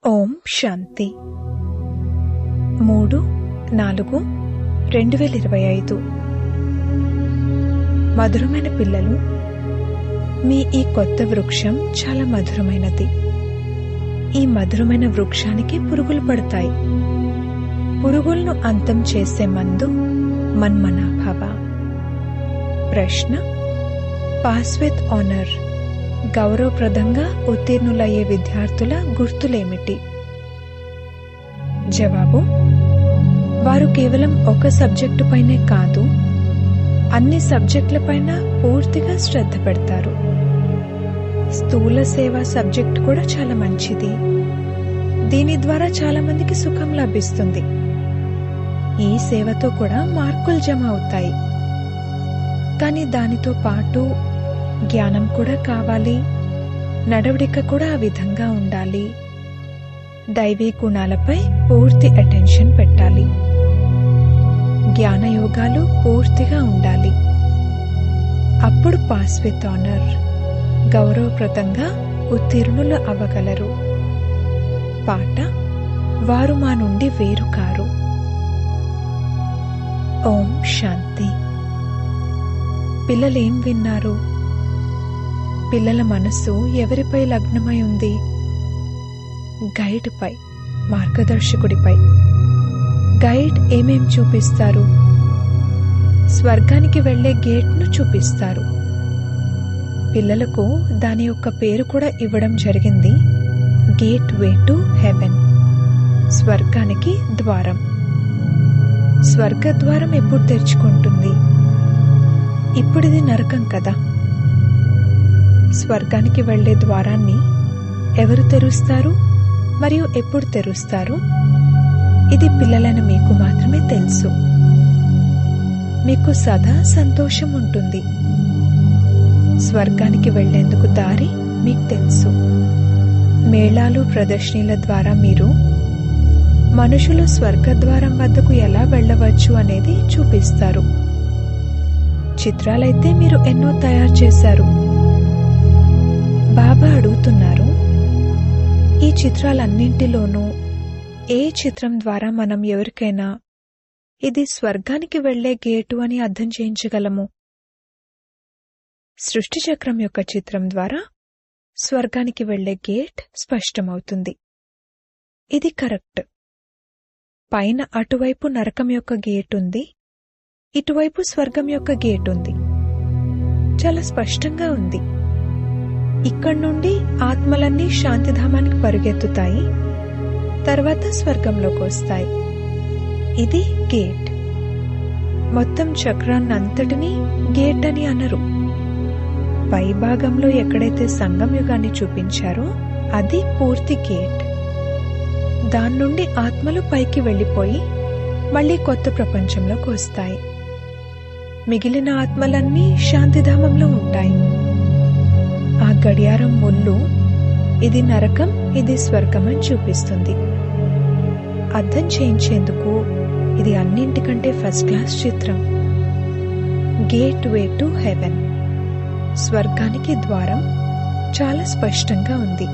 ఓం శాంతి 3/4/2025 మధురమైన పిల్లలు, మీ ఈ కొత్త వృక్షం చాలా మధురమైనది. ఈ మధురమైన వృక్షానికి పురుగులు పడతాయి. పురుగులను అంతం చేసే మందు మన్మనాభవ. ప్రశ్న: పాస్ విత్ ఆనర్ గౌరవప్రదంగా ఉత్తీర్ణులయ్యే విద్యార్థుల గుర్తులేమిటి? జవాబు: వారు కేవలం ఒక సబ్జెక్టు పైనే కాదు, అన్ని సబ్జెక్టులపైన పూర్తిగా శ్రద్ధ పెడతారు. స్థూల సేవ సబ్జెక్టు కూడా చాలా మంచిది. దీని ద్వారా చాలా మందికి సుఖం లభిస్తుంది. ఈ సేవతో కూడా మార్కులు జమ అవుతాయి. కానీ దానితో పాటు జ్ఞానం కూడా కావాలి, నడవడిక కూడా ఆ విధంగా ఉండాలి. దైవీ గుణాలపై పూర్తి అటెన్షన్ పెట్టాలి. జ్ఞానయోగాలు పూర్తిగా ఉండాలి. అప్పుడు పాస్ విత్ ఆనర్ గౌరవప్రదంగా ఉత్తీర్ణులు అవ్వగలరు. పాట: వారు మా నుండి వేరు కారు. ఓం శాంతి. పిల్లలేం విన్నారు? పిల్లల మనస్సు ఎవరిపై లగ్నమై ఉంది? గైడ్ పై, మార్గదర్శకుడిపై. గైడ్ ఏమేం చూపిస్తారు? స్వర్గానికి వెళ్లే గేట్ను చూపిస్తారు. పిల్లలకు దాని యొక్క పేరు కూడా ఇవ్వడం జరిగింది, గేట్ వే టు హెవెన్, స్వర్గానికి ద్వారం. స్వర్గద్వారం ఎప్పుడు తెరుచుకుంటుంది? ఇప్పుడిది నరకం కదా. స్వర్గానికి వెళ్లే ద్వారాన్ని ఎవరు తెరుస్తారు మరియు ఎప్పుడు తెరుస్తారు? ఇది పిల్లలైన మీకు మాత్రమే తెలుసు. మీకు సదా సంతోషం ఉంటుంది. స్వర్గానికి వెళ్లేందుకు దారి మీకు తెలుసు. మేళాలు, ప్రదర్శనల ద్వారా మీరు మనుషులు స్వర్గద్వారం వద్దకు ఎలా వెళ్ళవచ్చు అనేది చూపిస్తారు. చిత్రాలైతే మీరు ఎన్నో తయారు చేశారు. బాబా అడుగుతున్నారు, ఈ చిత్రాలన్నింటిలోనూ ఏ చిత్రం ద్వారా మనం ఎవరికైనా ఇది స్వర్గానికి వెళ్లే గేటు అని అర్థం చేయించగలము? సృష్టి చక్రం యొక్క చిత్రం ద్వారా స్వర్గానికి వెళ్లే గేట్ స్పష్టమవుతుంది. ఇది కరెక్ట్. పైన అటువైపు నరకం యొక్క గేట్ ఉంది, ఇటువైపు స్వర్గం యొక్క గేట్ ఉంది. చాలా స్పష్టంగా ఉంది. ఇక్కడి నుండి ఆత్మలన్నీ శాంతిధామానికి పరుగెత్తుతాయి, తర్వాత స్వర్గంలోకి వస్తాయి. ఇది గేట్. మొత్తం చక్రాన్నంతటినీ గేట్ అని అనరు. పై భాగంలో ఎక్కడైతే సంగం యుగాన్ని చూపించారో అది పూర్తి గేట్. దాని నుండి ఆత్మలు పైకి వెళ్లిపోయి మళ్లీ కొత్త ప్రపంచంలోకి వస్తాయి. మిగిలిన ఆత్మలన్నీ శాంతిధామంలో ఉంటాయి. ఆ గడియారం ముళ్ళు ఇది నరకం, ఇది స్వర్గం అని చూపిస్తుంది. అర్థం చేయించేందుకు ఇది అన్నింటికంటే ఫస్ట్ క్లాస్ చిత్రం. గేట్ వే టు హెవెన్, స్వర్గానికి ద్వారం చాలా స్పష్టంగా ఉంది.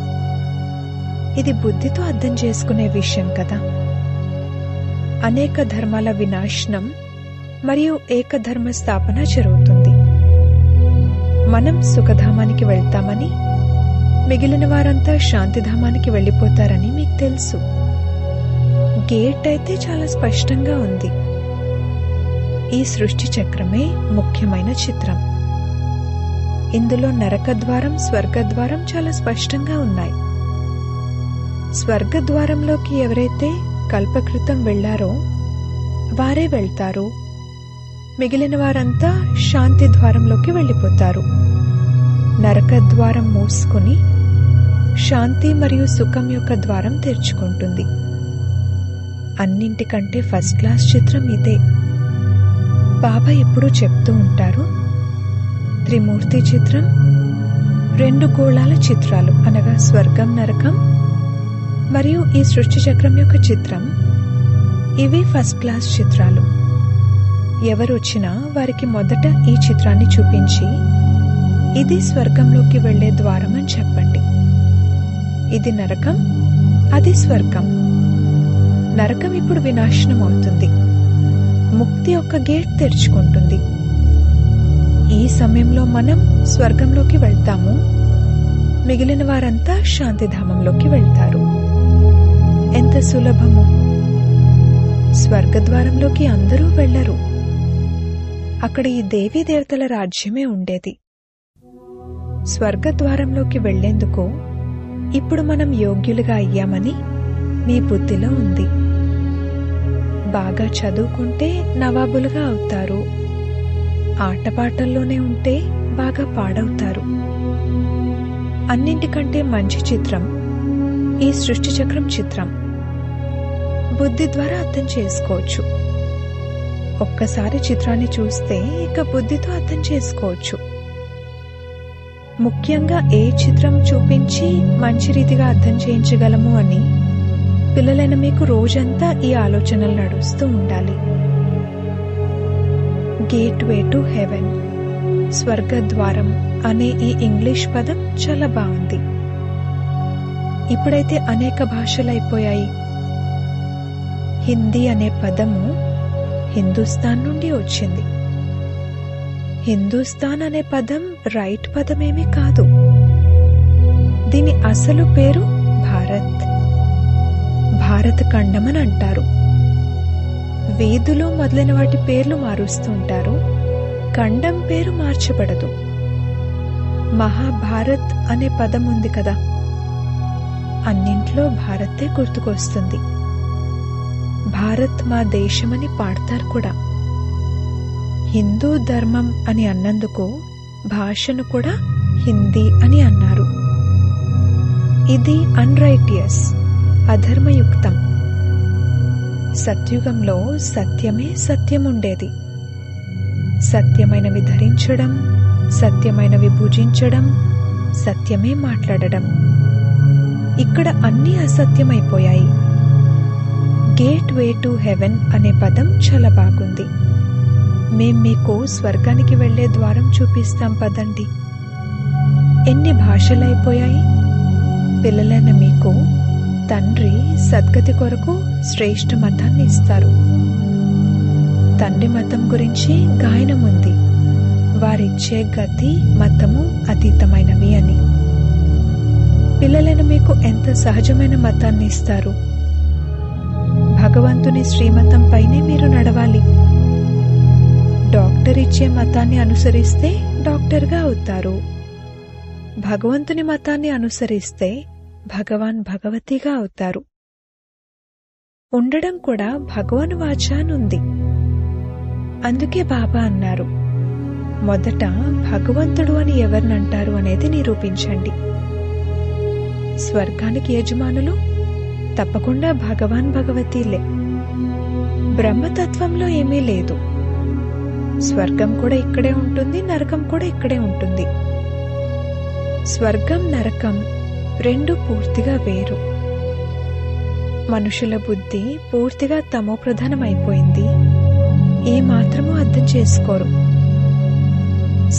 ఇది బుద్ధితో అర్థం చేసుకునే విషయం కదా. అనేక ధర్మాల వినాశనం మరియు ఏకధర్మ స్థాపన జరుగుతుంది. మనం సుఖధామానికి వెళ్తామని, మిగిలిన వారంతా శాంతిధామానికి వెళ్ళిపోతారని మీకు తెలుసు. గేట్ అయితే చాలా స్పష్టంగా ఉంది. ఈ సృష్టి చక్రమే ముఖ్యమైన చిత్రం. ఇందులో నరకద్వారం, స్వర్గద్వారం చాలా స్పష్టంగా ఉన్నాయి. స్వర్గద్వారంలోకి ఎవరైతే కల్పకృతం వెళ్లారో వారే వెళ్తారు. మిగిలిన వారంతా శాంతి ద్వారంలోకి వెళ్ళిపోతారు. నరకద్వారం మూసుకుని శాంతి మరియు సుఖం యొక్క ద్వారం తెరుచుకుంటుంది. అన్నింటికంటే ఫస్ట్ క్లాస్ చిత్రం ఇదే. బాబా ఎప్పుడూ చెప్తూ ఉంటారు, త్రిమూర్తి చిత్రం, 2 గోళాల చిత్రాలు అనగా స్వర్గం, నరకం మరియు ఈ సృష్టి చక్రం యొక్క చిత్రం, ఇవి ఫస్ట్ క్లాస్ చిత్రాలు. ఎవరు వచ్చినా వారికి మొదట ఈ చిత్రాన్ని చూపించి ఇది స్వర్గంలోకి వెళ్లే ద్వారం అని చెప్పండి. ఇది నరకం, అది స్వర్గం. నరకం ఇప్పుడు వినాశనం అవుతుంది. ముక్తి యొక్క గేట్ తెరుచుకుంటుంది. ఈ సమయంలో మనం స్వర్గంలోకి వెళ్తాము. మిగిలిన వారంతా శాంతిధామంలోకి వెళ్తారు. ఎంత సులభము! స్వర్గద్వారంలోకి అందరూ వెళ్లరు. అక్కడ ఈ దేవీ దేవతల రాజ్యమే ఉండేది. స్వర్గద్వారంలోకి వెళ్లేందుకు ఇప్పుడు మనం యోగ్యులుగా అయ్యామని మీ బుద్ధిలో ఉంది. బాగా చదువుకుంటే నవాబులుగా అవుతారు. ఆటపాటల్లోనే ఉంటే బాగా పాడవుతారు. అన్నింటికంటే మంచి చిత్రం ఈ సృష్టి చక్రం చిత్రం. బుద్ధి ద్వారా అర్థం చేసుకోవచ్చు. ఒక్కసారి చిత్రాన్ని చూస్తే ఇక బుద్ధితో అర్థం చేసుకోవచ్చు. ముఖ్యంగా ఏ చిత్రం చూపించి మంచి రీతిగా అర్థం చేయించగలము అని పిల్లలైన మీకు రోజంతా ఈ ఆలోచనలు నడుస్తూ ఉండాలి. గేట్వే టు హెవెన్, స్వర్గద్వారం అనే ఈ ఇంగ్లీష్ పదం చాలా బాగుంది. ఇప్పుడైతే అనేక భాషలైపోయాయి. హిందీ అనే పదము హిందుస్థాన్ నుండి వచ్చింది. హిందుస్థాన్ అనే పదం రైట్ పదమేమీ కాదు. దీని అసలు పేరు భారత్. భారత ఖండం అని అంటారు. వేదులు మొదలైన వాటి పేర్లు మారుస్తూ ఉంటారు. ఖండం పేరు మార్చబడదు. మహాభారత్ అనే పదం ఉంది కదా, అన్నింట్లో భారతే గుర్తుకొస్తుంది. భారత్ మా దేశమని పాడతారు కూడా. హిందూ ధర్మం అని అన్నందుకు భాషను కూడా హిందీ అని అన్నారు. ఇది అన్రైటియస్, అధర్మయుక్తం. సత్యుగంలో సత్యమే సత్యముండేది. సత్యమైనవి ధరించడం, సత్యమైనవి భుజించడం, సత్యమే మాట్లాడడం. ఇక్కడ అన్నీ అసత్యమైపోయాయి. గేట్ వే టు హెవెన్ అనే పదం చాలా బాగుంది. మేం మీకు స్వర్గానికి వెళ్లే ద్వారం చూపిస్తాం పదండి. ఎన్ని భాషలైపోయాయి. పిల్లలైన మీకు తండ్రి సద్గతి కొరకు శ్రేష్ఠ మతాన్ని ఇస్తారు. తండ్రి మతం గురించి గాయనం ఉంది. వారిచ్చే గతి మతము అతీతమైనవి అని. పిల్లలైన మీకు ఎంత సహజమైన మతాన్ని ఇస్తారు. భగవంతుని శ్రీమతం పైనే మీరు నడవాలి. డాక్టర్ ఇచ్చే మతాన్ని అనుసరిస్తే డాక్టర్గా అవుతారు. భగవంతుని మతాన్ని అనుసరిస్తే భగవాన్ భగవతిగా అవుతారు. ఉండడం కూడా భగవాన్ వాచానుంది. అందుకే బాబా అన్నారు, మొదట భగవంతుడు అని ఎవరినంటారు అనేది నిరూపించండి. స్వర్గానికి యజమానులు తప్పకుండా భగవాన్ భగవతీలే. బ్రహ్మతత్వంలో ఏమీ లేదు. స్వర్గం కూడా ఇక్కడే ఉంటుంది, నరకం కూడా ఇక్కడే ఉంటుంది. స్వర్గం నరకం రెండు పూర్తిగా వేరు. మనుషుల బుద్ధి పూర్తిగా తమోప్రధానమైపోయింది. ఏమాత్రమూ అర్థం చేసుకోరు.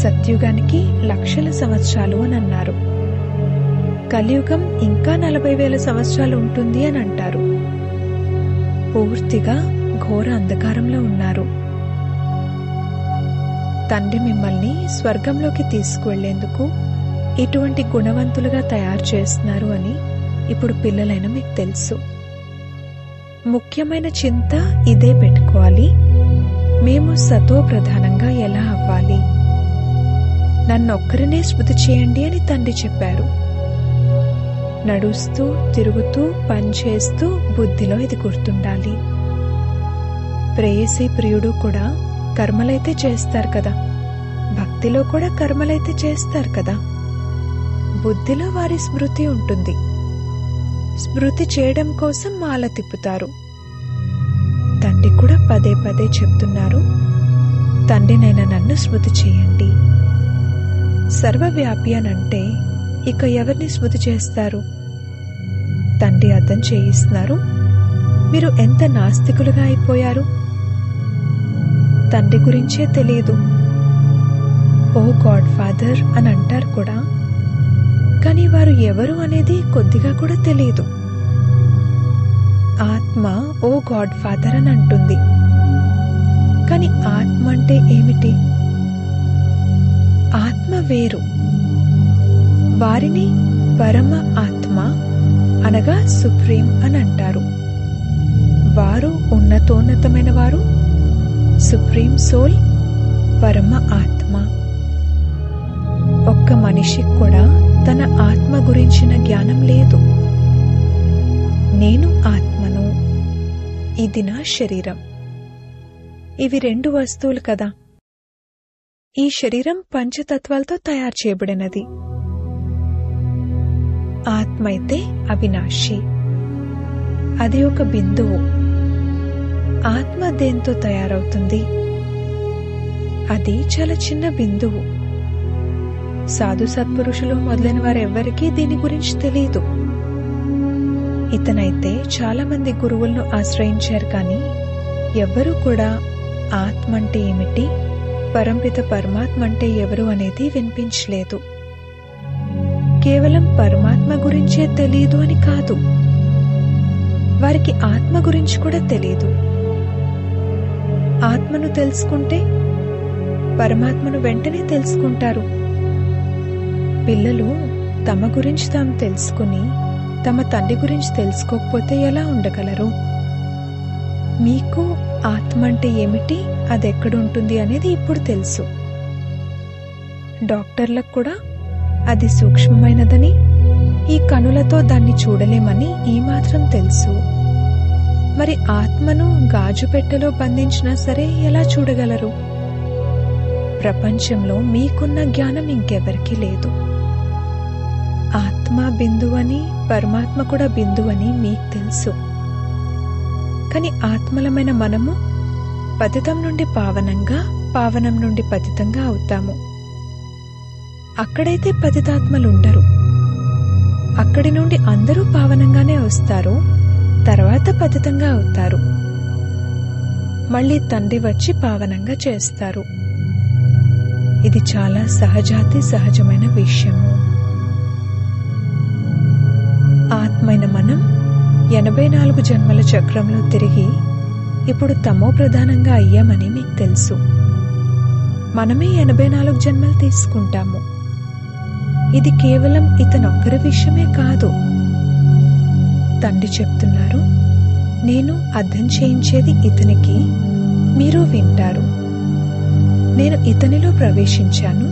సత్యుగానికి లక్షల సంవత్సరాలు అని అన్నారు. కలియుగం ఇంకా 40,000 సంవత్సరాలు ఉంటుంది అని అంటారు. పూర్తిగా ఘోర అంధకారంలో ఉన్నారు. తండ్రి మిమ్మల్ని స్వర్గంలోకి తీసుకువెళ్లేందుకు ఇటువంటి గుణవంతులుగా తయారు చేస్తున్నారు అని ఇప్పుడు పిల్లలైన మీకు తెలుసు. ముఖ్యమైన చింత ఇదే పెట్టుకోవాలి. మేము సతో ప్రధానంగా ఎలా అవ్వాలి? నన్నొక్కరినే స్మృతి చేయండి అని తండ్రి చెప్పారు. నడుస్తూ తిరుగుతూ పనిచేస్తూ బుద్ధిలో ఇది గుర్తుండాలి. ప్రేయసి ప్రియుడు కూడా కర్మలైతే చేస్తారు కదా, భక్తిలో కూడా కర్మలైతే చేస్తారు కదా. బుద్ధిలో వారి స్మృతి ఉంటుంది. స్మృతి చేయడం కోసం మాల తిప్పుతారు. తండ్రి కూడా పదే పదే చెప్తున్నారు, తండ్రినైనా నన్ను స్మృతి చేయండి. సర్వవ్యాపి అనంటే ఇక ఎవరిని స్మృతి చేస్తారు? తండ్రి అర్థం చేయిస్తున్నారు, మీరు ఎంత నాస్తికులుగా అయిపోయారు. తండ్రి గురించే తెలియదు. ఓ గాడ్ ఫాదర్ అని అంటారు కూడా, కానీ వారు ఎవరు అనేది కొద్దిగా కూడా తెలియదు. ఆత్మ ఓ గాడ్ ఫాదర్ అని అంటుంది. కాని ఆత్మ అంటే ఏమిటి? ఆత్మ వేరు. వారిని పరమ ఆత్మ అనగా సుప్రీం అని అంటారు. వారు ఉన్నతోన్నతమైన వారు, సుప్రీం సోల్, పరమ ఆత్మ. ఒక్క మనిషికి కూడా తన ఆత్మ గురించిన జ్ఞానం లేదు. నేను ఆత్మను, ఇది నా శరీరం. ఇవి రెండు వస్తువులు కదా. ఈ శరీరం పంచతత్వాలతో తయారు చేయబడినది. ఆత్మ అయితే అవినాశి, అది ఒక బిందువు. ఆత్మ దేంతో తయారవుతుంది? అది చాలా చిన్న బిందువు. సాధు సత్పురుషులు మొదలైన వారెవ్వరికీ దీని గురించి తెలియదు. ఇతనైతే చాలా మంది గురువులను ఆశ్రయించారు, కానీ ఎవ్వరూ కూడా ఆత్మ అంటే ఏమిటి, పరంపిత పరమాత్మ అంటే ఎవరు అనేది వినిపించలేదు. కేవలం పరమాత్మ గురించే తెలియదు అని కాదు, వారికి ఆత్మ గురించి కూడా తెలియదు. ఆత్మను తెలుసుకుంటే పరమాత్మను వెంటనే తెలుసుకుంటారు. పిల్లలు తమ గురించి తాము తెలుసుకుని తమ తండ్రి గురించి తెలుసుకోకపోతే ఎలా ఉండగలరు? మీకు ఆత్మ అంటే ఏమిటి, అది ఎక్కడుంటుంది అనేది ఇప్పుడు తెలుసు. డాక్టర్లకు కూడా అది సూక్ష్మమైనదని, ఈ కనులతో దాన్ని చూడలేమని ఈ మాత్రం తెలుసు. మరి ఆత్మను గాజు పెట్టెలో బంధించినా సరే ఎలా చూడగలరు? ప్రపంచంలో మీకున్న జ్ఞానం ఇంకెవరికీ లేదు. ఆత్మ బిందువని, పరమాత్మ కూడా బిందువని మీకు తెలుసు. కాని ఆత్మలమైన మనము పతితం నుండి పావనంగా, పావనం నుండి పతితంగా అవుతాము. అక్కడైతే పతితాత్మలుండరు. అక్కడి నుండి అందరూ పావనంగానే వస్తారు, తర్వాత పతితంగా అవుతారు. మళ్ళీ తండ్రి వచ్చి పావనంగా చేస్తారు. ఇది చాలా సహజాతి సహజమైన విషయము. ఆత్మైన మనం 84 జన్మల చక్రంలో తిరిగి ఇప్పుడు తమో ప్రధానంగా అయ్యామని మీకు తెలుసు. మనమే 84 జన్మలు తీసుకుంటాము. ఇది కేవలం ఇతనొక్కరి విషయమే కాదు. తండ్రి చెప్తున్నారు, నేను అర్థం చేయించేది ఇతనికి, మీరు వింటారు. నేను ఇతనిలో ప్రవేశించాను,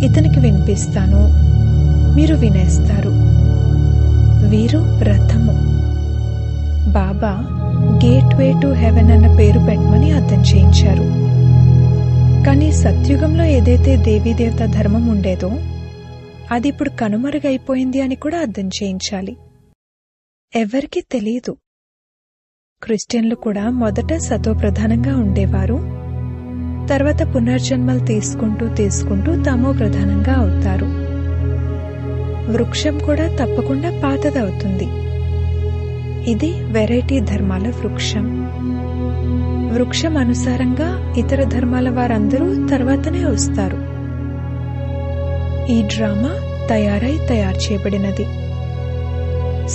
ఇతనికి వినిపిస్తాను, మీరు వినేస్తారు. వీరు రథము. బాబా గేట్వే టు హెవెన్ అన్న పేరు పెట్టమని అర్థం చేయించారు. కానీ సత్యుగంలో ఏదైతే దేవీదేవత ధర్మం ఉండేదో అది ఇప్పుడు కనుమరుగైపోయింది అని కూడా అర్థం చేయించాలి. ఎవరికీ తెలీదు. క్రిస్టియన్లు కూడా మొదట సతోప్రధానంగా ఉండేవారు, తర్వాత పునర్జన్మలు తీసుకుంటూ తమో ప్రధానంగా అవుతారు. వృక్షం కూడా తప్పకుండా పాతదవుతుంది. ఇది వెరైటీ ధర్మాల వృక్షం. వృక్షం అనుసారంగా ఇతర ధర్మాల వారందరూ తర్వాతనే వస్తారు. ఈ డ్రామా తయారు చేయబడినది.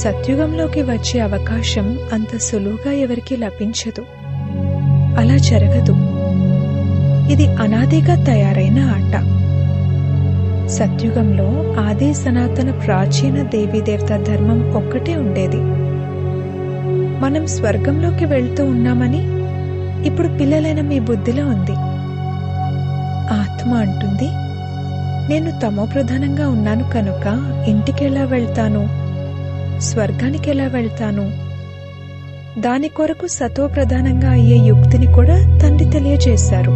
సత్యుగంలోకి వచ్చే అవకాశం అంత సులువుగా ఎవరికీ లభించదు. అలా జరగదు. ఇది అనాదిగా తయారైన ఆట. సత్యుగంలో ఆది సనాతన ప్రాచీన దేవీదేవత ధర్మం ఒక్కటే ఉండేది. మనం స్వర్గంలోకి వెళ్తూ ఉన్నామని ఇప్పుడు పిల్లలైన మీ బుద్ధిలో ఉంది. ఆత్మ అంటుంది, నేను తమో ప్రధానంగా ఉన్నాను కనుక ఇంటికెలా వెళ్తాను, స్వర్గానికెలా వెళ్తాను? దాని కొరకు సతో ప్రధానంగా అయ్యే యుక్తిని కూడా తండ్రి తెలియజేశారు.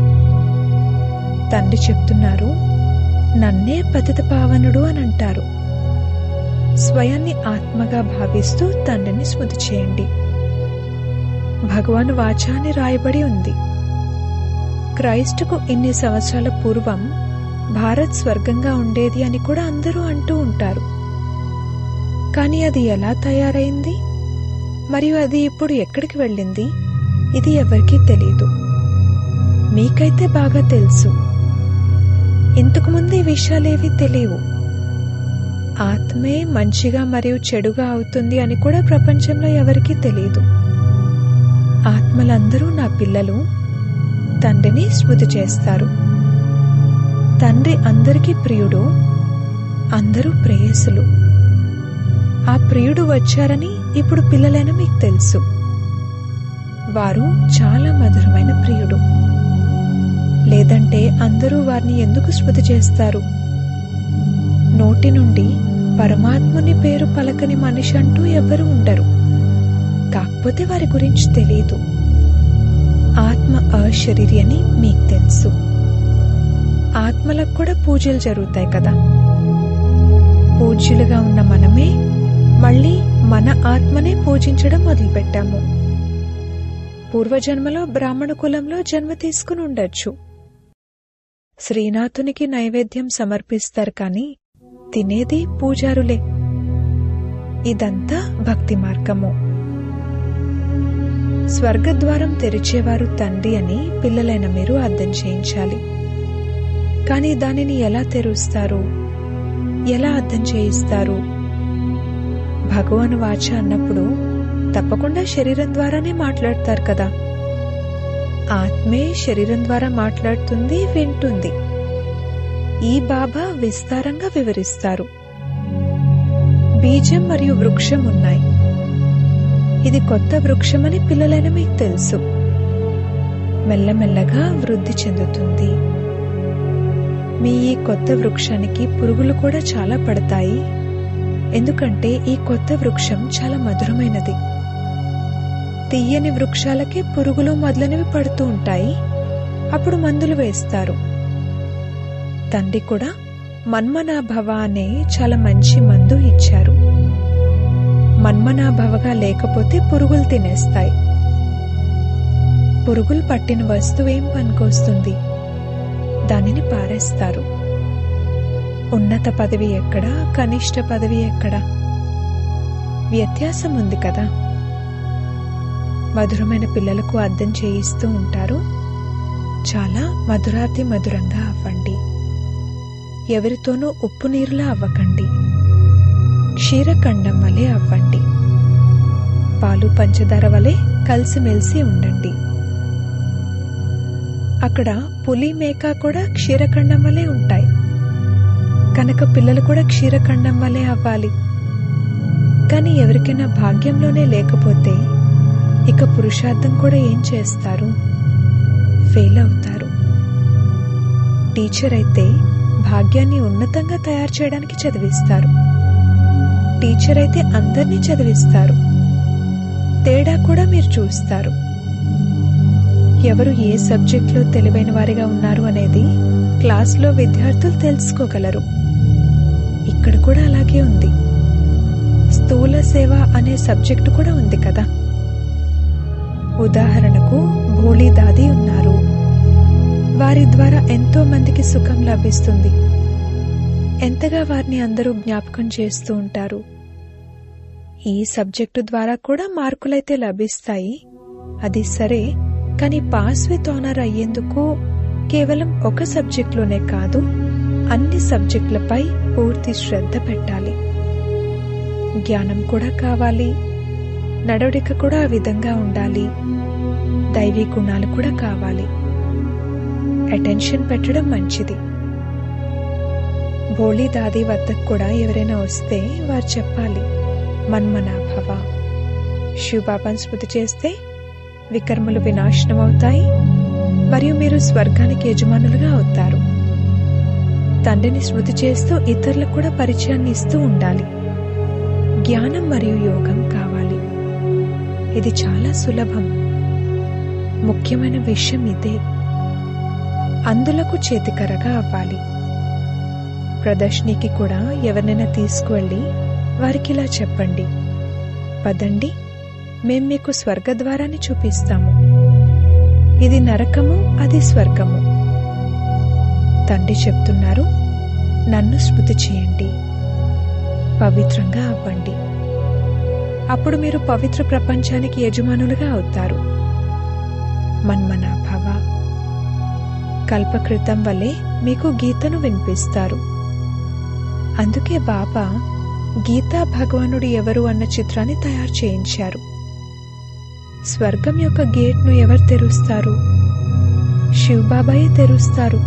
తండ్రి చెప్తున్నారు, నన్నే పతిత పావనుడు అని అంటారు. స్వయాన్ని ఆత్మగా భావిస్తూ తండ్రిని స్మృతి చేయండి. భగవాన్ వాచాని రాయబడి ఉంది. క్రైస్టుకు ఇన్ని సంవత్సరాల పూర్వం భారత్ స్వర్గంగా ఉండేది అని కూడా అందరూ అంటూ ఉంటారు. కానీ అది ఎలా తయారైంది, మరియు అది ఇప్పుడు ఎక్కడికి వెళ్ళింది, ఇది ఎవరికీ తెలీదు. మీకైతే బాగా తెలుసు. ఇంతకుముందు ఈ విషయాలేవీ తెలియవు. ఆత్మే మంచిగా మరియు చెడుగా అవుతుంది అని కూడా ప్రపంచంలో ఎవరికీ తెలియదు. ఆత్మలందరూ నా పిల్లలు, తండ్రిని స్మృతి చేస్తారు. తండ్రి అందరికీ ప్రియుడు, అందరూ ప్రేయసులు. ఆ ప్రియుడు వచ్చారని ఇప్పుడు పిల్లలైన మీకు తెలుసు. వారు చాలా మధురమైన ప్రియుడు. లేదంటే అందరూ వారిని ఎందుకు స్మృతి చేస్తారు? నోటి నుండి పరమాత్ముని పేరు పలకని మనిషి అంటూ ఎవరు ఉండరు. కాకపోతే వారి గురించి తెలియదు. ఆత్మ అశరీరి అని మీకు తెలుసు. ఆత్మలకు కూడా పూజలు జరుగుతాయి కదా. పూజ్యులుగా ఉన్న మనమే మళ్ళీ మన ఆత్మనే పూజించడం మొదలుపెట్టాము. పూర్వజన్మలో బ్రాహ్మణ కులంలో జన్మ తీసుకుని ఉండొచ్చు. శ్రీనాథునికి నైవేద్యం సమర్పిస్తారు, కానీ తినేది పూజారులే. ఇదంతా భక్తి మార్గము. స్వర్గద్వారం తెరిచేవారు తండ్రి అని పిల్లలైన మీరు అర్థం చేయించాలి. కానీ దానిని ఎలా తెరుస్తారు, ఎలా అర్థం చేయిస్తారు? భగవాన్ వాచ అన్నప్పుడు తప్పకుండా శరీరం ద్వారానే మాట్లాడతారు కదా. ఆత్మే శరీరం ద్వారా మాట్లాడుతుంది, వింటుంది. ఈ బాబా విస్తారంగా వివరిస్తారు. బీజం మరియు వృక్షం ఉన్నాయి. ఇది కొత్త వృక్షమని పిల్లలైన మీకు తెలుసు. మెల్లమెల్లగా వృద్ధి చెందుతుంది. మీ ఈ కొత్త వృక్షానికి పురుగులు కూడా చాలా పడతాయి. ఎందుకంటే ఈ కొత్త వృక్షం చాలా మధురమైనది. తీయని వృక్షాలకే పురుగులు మొదలైనవి పడుతూ ఉంటాయి. అప్పుడు మందులు వేస్తారు. తండ్రి కూడా మన్మనాభవ అనే చాలా మంచి మందు ఇచ్చారు. మన్మనాభవగా లేకపోతే పురుగులు తినేస్తాయి. పురుగులు పట్టిన వస్తువేం పనికొస్తుంది? దానిని పారేస్తారు. ఉన్నత పదవి ఎక్కడా, కనిష్ట పదవి ఎక్కడా? వ్యత్యాసం ఉంది కదా. మధురమైన పిల్లలకు అర్థం చేయిస్తూ ఉంటారు. చాలా మధురాతి మధురంగా అవ్వండి. ఎవరితోనూ ఉప్పు నీరులా అవ్వకండి. క్షీరఖండం వలె అవ్వండి. పాలు పంచదార వలె కలిసిమెలిసి ఉండండి. అక్కడ పులి, మేక కూడా క్షీరఖండం వలె ఉంటాయి. కనుక పిల్లలు కూడా క్షీరఖండం వలె అవ్వాలి. కానీ ఎవరికైనా భాగ్యంలోనే లేకపోతే ఇక పురుషార్థం కూడా ఏం చేస్తారు? ఫెయిల్ అవుతారు. టీచర్ అయితే భాగ్యాన్ని ఉన్నతంగా తయారు చేయడానికి చదివిస్తారు. టీచర్ అయితే అందరినీ చదివిస్తారు. తేడా కూడా మీరు చూస్తారు. ఎవరు ఏ సబ్జెక్ట్లో తెలివైన వారిగా ఉన్నారు అనేది క్లాస్లో విద్యార్థులు తెలుసుకోగలరు. ఇక్కడ కూడా అలాగే ఉంది. స్థూల సేవ అనే సబ్జెక్టు కూడా ఉంది కదా. ఉదాహరణకు భోళీ దాది ఉన్నారు. వారి ద్వారా ఎంతో మందికి సుఖం లభిస్తుంది. ఎంతగా వారిని అందరూ జ్ఞాపకం చేస్తూ ఉంటారు. ఈ సబ్జెక్టు ద్వారా కూడా మార్కులైతే లభిస్తాయి, అది సరే. కానీ పాస్ విత్ ఆనర్ అయ్యేందుకు కేవలం ఒక సబ్జెక్టులోనే కాదు, అన్ని సబ్జెక్టులపై పూర్తి శ్రద్ధ పెట్టాలి. జ్ఞానం కూడా కావాలి, నడవడిక కూడా ఆ విధంగా ఉండాలి, దైవీ గుణాలు కూడా కావాలి. అటెన్షన్ పెట్టడం మంచిది. భోళీ దాది వద్దకు కూడా ఎవరైనా వస్తే వారు చెప్పాలి, మన్మనాభవ. శివబాబాను స్మృతి చేస్తే వికర్మలు వినాశనం అవుతాయి మరియు మీరు స్వర్గానికి యజమానులుగా అవుతారు. తండ్రిని స్మృతి చేస్తూ ఇతరులకు కూడా పరిచయాన్ని ఇస్తూ ఉండాలి. జ్ఞానం మరియు యోగం కావాలి. ఇది చాలా సులభం. ముఖ్యమైన విషయం ఇదే. అందులకు చేతికరగా అవ్వాలి. ప్రదర్శనకి కూడా ఎవరినైనా తీసుకువెళ్ళి వారికి ఇలా చెప్పండి, పదండి, మేం మీకు స్వర్గద్వారాన్ని చూపిస్తాము. ఇది నరకము, అది స్వర్గము. తండ్రి చెప్తున్నారు, నన్ను స్మృతి చేయండి, పవిత్రంగా అవ్వండి. అప్పుడు మీరు పవిత్ర ప్రపంచానికి యజమానులుగా అవుతారు. మన్మనాభవ. కల్పకృతం వలె మీకు గీతను వినిపిస్తారు. అందుకే బాబా గీతా భగవానుడు ఎవరు అన్న చిత్రాన్ని తయారు చేయించారు. స్వర్గం యొక్క గేట్ను ఎవరు తెరుస్తారు? శివబాబాయే తెరుస్తారు.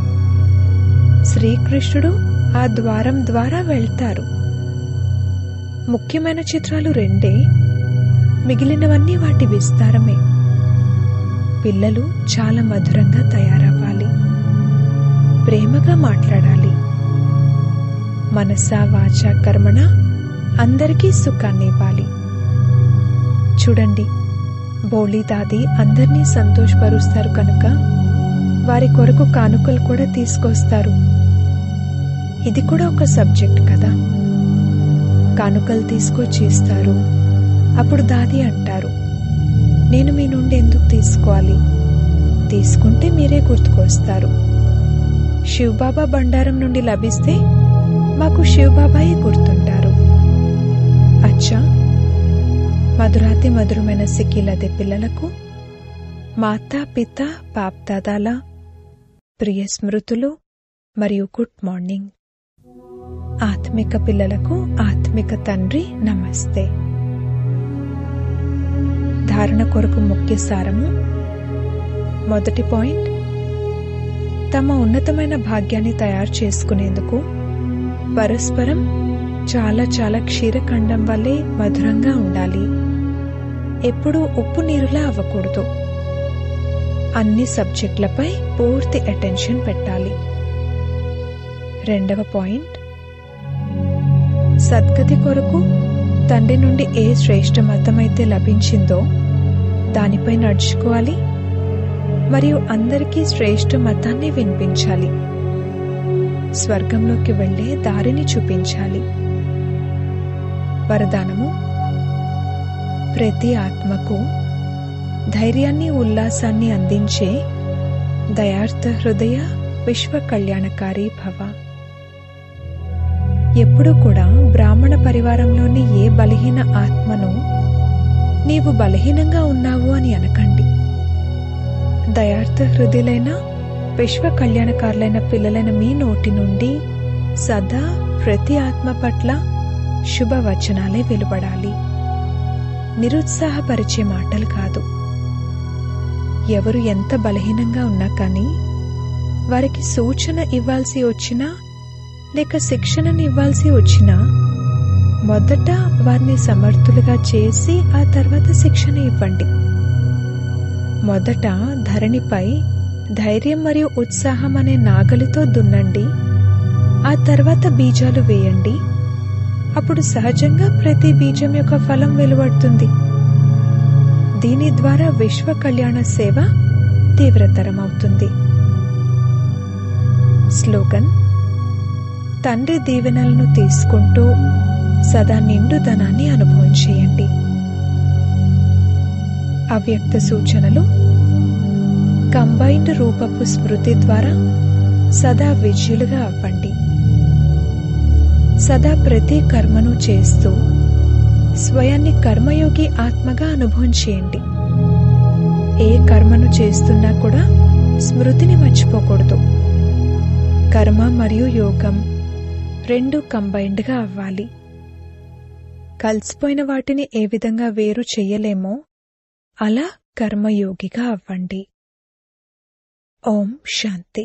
శ్రీకృష్ణుడు ఆ ద్వారం ద్వారా వెళ్తారు. ముఖ్యమైన చిత్రాలు రెండే, మిగిలినవన్నీ వాటి విస్తారమే. పిల్లలు చాలా మధురంగా తయారవ్వాలి, ప్రేమగా మాట్లాడాలి. మనసా వాచా కర్మణ అందరికీ సుఖాన్ని ఇవ్వాలి. చూడండి, బోళీ దాది అందర్నీ సంతోషపరుస్తారు కనుక వారి కొరకు కానుకలు కూడా తీసుకొస్తారు. ఇది కూడా ఒక సబ్జెక్ట్ కదా. కానుకలు తీసుకొచ్చి ఇస్తారు. అప్పుడు దాది అంటారు, నేను మీ నుండి ఎందుకు తీసుకోవాలి? తీసుకుంటే మీరే గుర్తుకొస్తారు. శివబాబా బండారం నుండి లభిస్తే మాకు శివబాబాయే గుర్తుంటారు. అచ్చా, మధురాతి మధురమైన సిక్కిలదే పిల్లలకు మాతా పిత బాప్దాదాల ప్రియ స్మృతులు మరియు గుడ్ మార్నింగ్. ఆత్మిక పిల్లలకు ఆత్మిక తండ్రి నమస్తే. ధారణ కొరకు ముఖ్య సారము. మొదటి పాయింట్, తమ ఉన్నతమైన భాగ్యాన్ని తయారు చేసుకునేందుకు పరస్పరం చాలా చాలా క్షీరఖండం వల్లే మధురంగా ఉండాలి. ఎప్పుడూ ఉప్పు నీరులా అవ్వకూడదు. అన్ని సబ్జెక్టులపై పూర్తి అటెన్షన్ పెట్టాలి. రెండవ పాయింట్, సద్గతి కొరకు తండ్రి నుండి ఏ శ్రేష్ఠ మతమైతే లభించిందో దానిపై నడుచుకోవాలి మరియు అందరికీ శ్రేష్ఠ మతాన్ని వినిపించాలి. స్వర్గంలోకి వెళ్లే దారిని చూపించాలి. వరదానము. ప్రతి ఆత్మకు ధైర్యాన్ని ఉల్లాసాన్ని అందించే దయార్థ హృదయ విశ్వ కళ్యాణకారి భవ. ఎప్పుడూ కూడా బ్రాహ్మణ పరివారంలోని ఏ బలహీన ఆత్మను నీవు బలహీనంగా ఉన్నావు అని అనకండి. దయార్థ హృదయులైన విశ్వ కళ్యాణకారులైన పిల్లలైన మీ నోటి నుండి సదా ప్రతి ఆత్మ పట్ల శుభవచనాలే వెలువడాలి. నిరుత్సాహపరిచే మాటలు కాదు. ఎవరు ఎంత బలహీనంగా ఉన్నా కానీ వారికి సూచన ఇవ్వాల్సి వచ్చినా లేక శిక్షణను ఇవ్వాల్సి వచ్చినా మొదట వారిని సమర్థులుగా చేసి ఆ తర్వాత శిక్షణ ఇవ్వండి. మొదట ధరణిపై ధైర్యం మరియు ఉత్సాహం అనే నాగలితో దున్నండి. ఆ తర్వాత బీజాలు వేయండి. అప్పుడు సహజంగా ప్రతి బీజం యొక్క ఫలం వెలువడుతుంది. దీని ద్వారా విశ్వ కళ్యాణ సేవ తీవ్రతరమవుతుంది. స్లోగన్. తండ్రి దీవెనలను తీసుకుంటూ సదా నిండుదనాన్ని అనుభవం చేయండి. అవ్యక్త సూచనలు. కంబైన్డ్ రూపపు స్మృతి ద్వారా సదా విజయులుగా అవ్వండి. సదా ప్రతి కర్మను చేస్తూ స్వయాన్ని కర్మయోగి ఆత్మగా అనుభవం చేయండి. ఏ కర్మను చేస్తున్నా కూడా స్మృతిని మర్చిపోకూడదు. కర్మ మరియు యోగం రెండు కంబైన్డ్గా అవ్వాలి. కలిసిపోయిన వాటిని ఏ విధంగా వేరు చెయ్యలేమో అలా కర్మయోగిగా అవ్వండి. ఓం శాంతి.